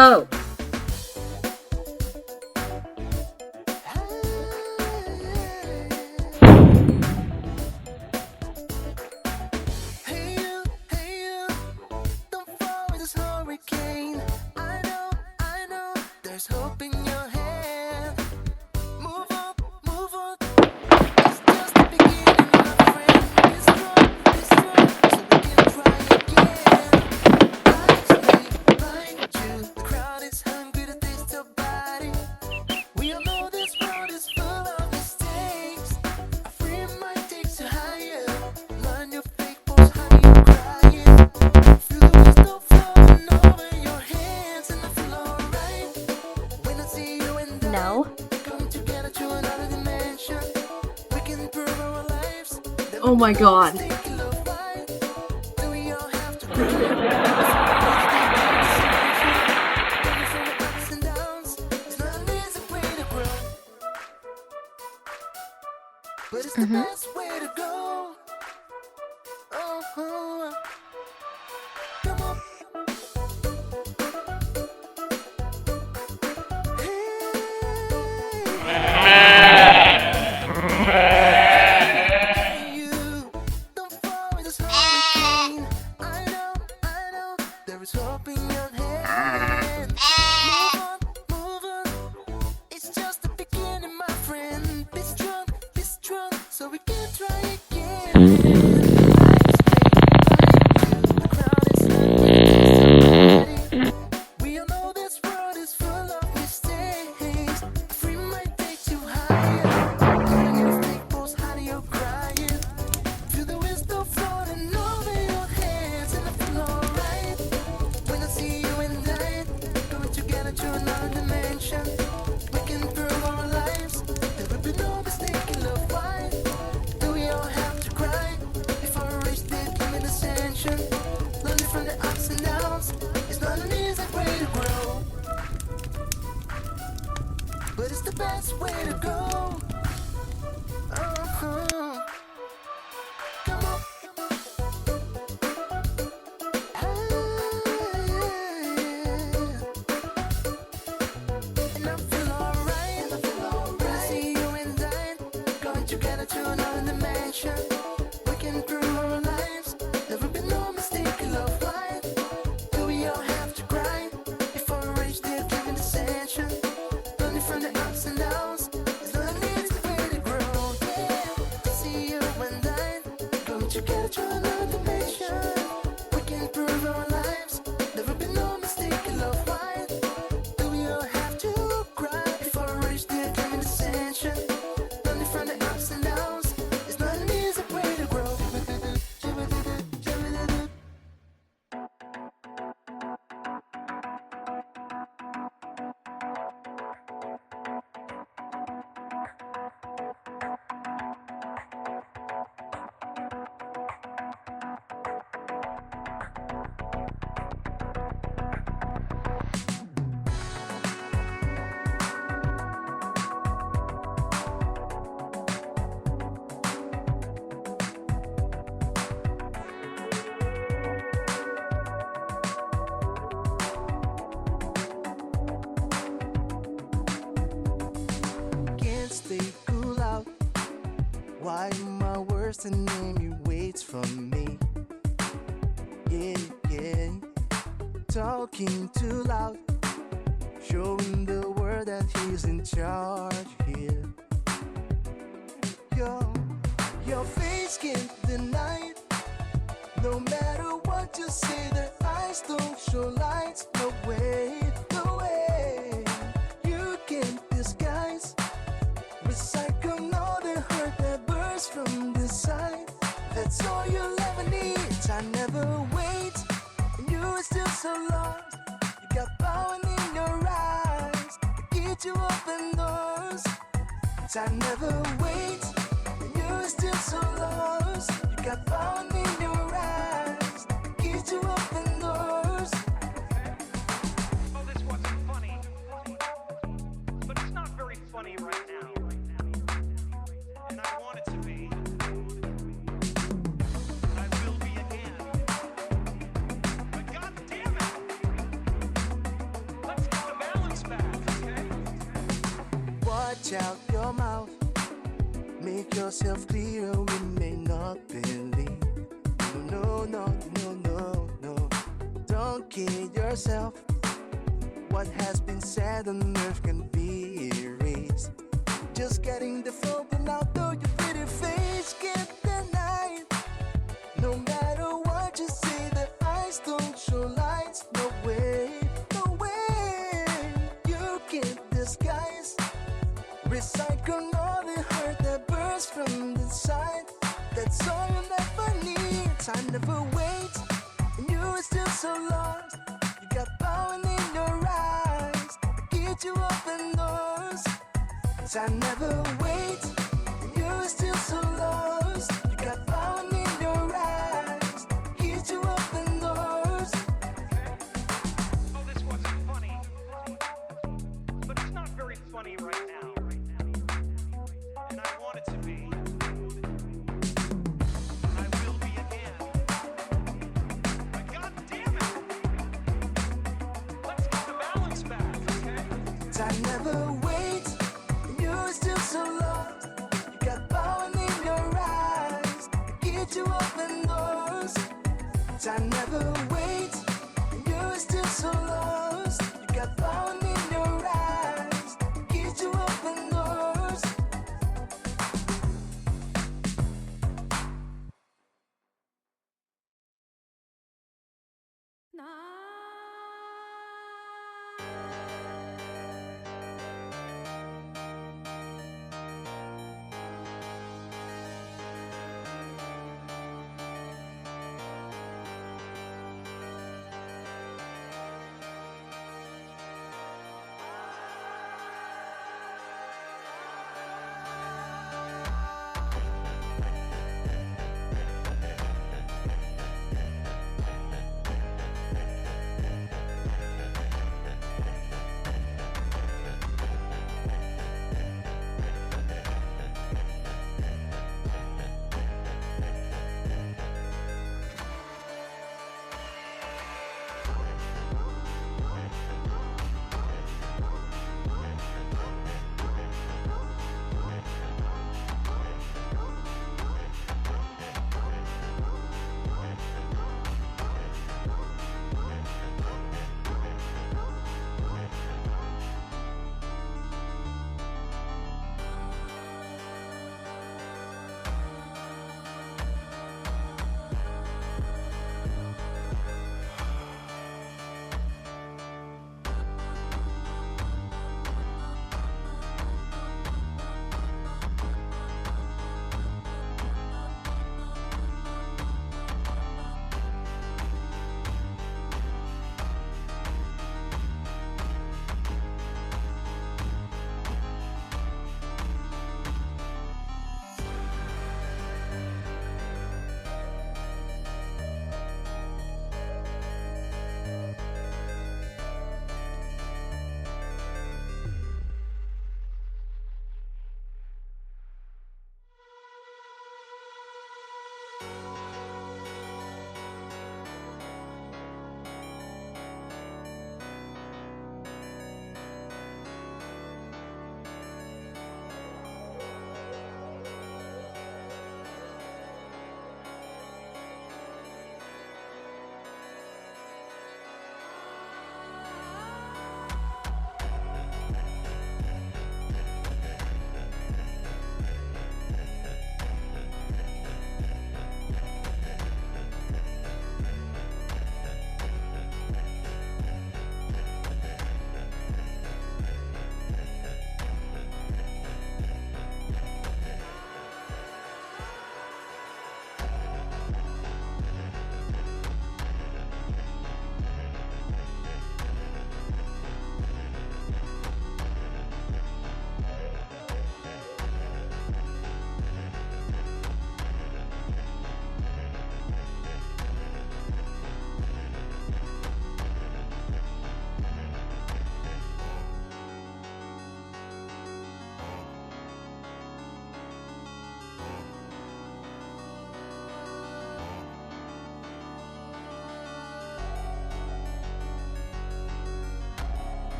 Oh. No. Oh my god. Mm-hmm. Why my worst enemy waits for me? Yeah, yeah. Talking too loud, showing the world that he's in charge here. Your face can't deny it. No matter what you say, their eyes don't show lights. No way, no way. You can't disguise, recycle all the hurt that bursts from the side. That's all you'll ever need. I never wait, and you are still so lost. You got power in your eyes to get you open doors. I never wait, and you are still so lost. You got power in your eyes to get you open doors. Oh, this wasn't funny, but it's not very funny right now, and I want it to be. I will be again. But God damn it! Let stretch out your mouth. Make yourself clear, we may not believe. No, no, no, no, no. Don't kid yourself. What has been said on earth can be erased. Just getting the phone out, though your pretty face can't deny it. No matter what you say, the eyes don't show lights. No way, no way. You can't disguise. Recycle all the hurt that bursts from the side. That's all you never need. Time never waits, and you are still so lost. You got power in your eyes, I get you open doors. Time never waits, and you are still so lost. You got power in your eyes, get you open doors. Oh, this wasn't funny. But it's not very funny right now. And I want it to be. I will be again. But God damn it! Let's get the balance back, okay? Time never waits, and you're still so lost. You got power in your eyes, get you open doors. Time never waits, and you're still so lost. You got power in your eyes, get you open doors.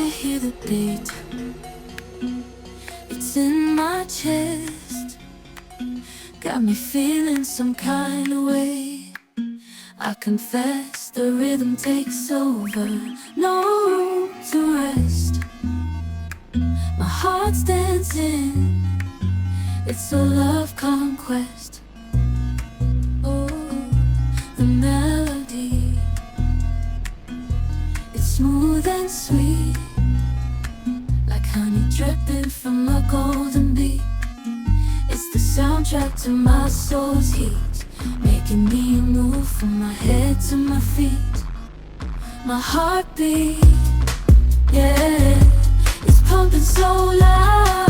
hear the beat. It's in my chest, got me feeling some kind of way. I confess the rhythm takes over, no room to rest. My heart's dancing, it's a love conquest. Oh, the melody, it's smooth and sweet, like honey dripping from a golden beat. It's the soundtrack to my soul's heat, making me move from my head to my feet. My heartbeat, yeah, it's pumping so loud.